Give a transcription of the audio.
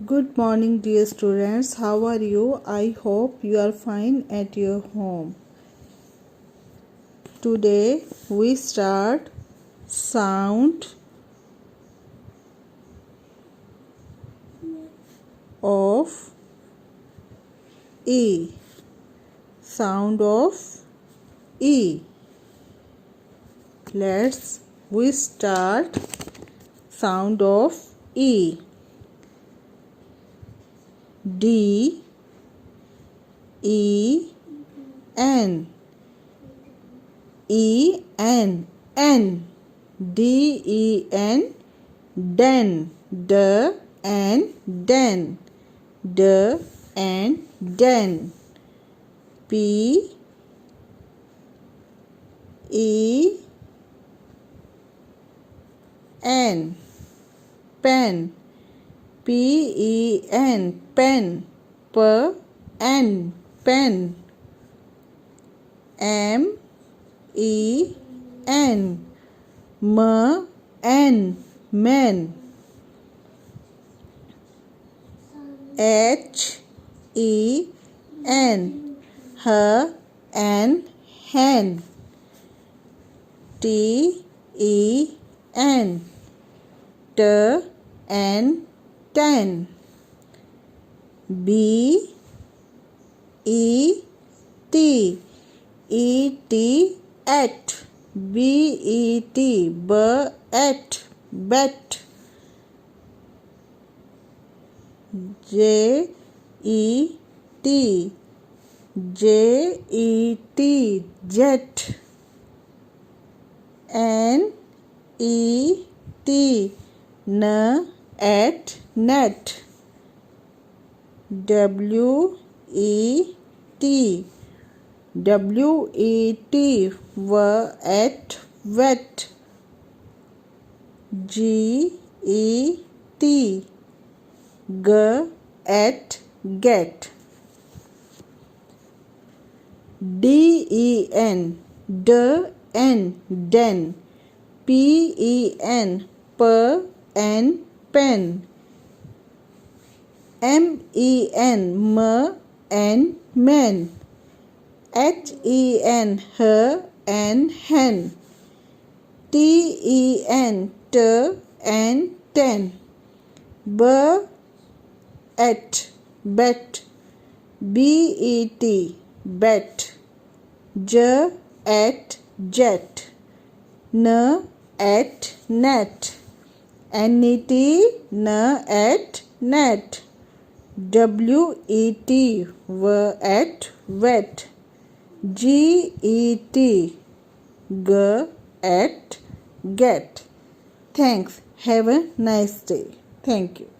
Good morning, dear students. How are you? I hope you are fine at your home. Today we start sound of E. Sound of E. We start sound of E. D E N E N N D E N Den D and Den D and Den P E N Pen P E N Pen P N Pen M E N M N Men H E N H N Hen T E N T N Ten B E T E T at B E T B at bet J E T J E T jet N E T N at net W E T W-E-T at wet G-E-T G at get D-E-N D-N den P-E-N P-N pen M-E-N M-N men H-E-N her and hen T-E-N t and ten B at bet B-E-T bet J at jet N at net N-E-T N at net W-E-T at wet G-E-T G at get. Thanks. Have a nice day. Thank you.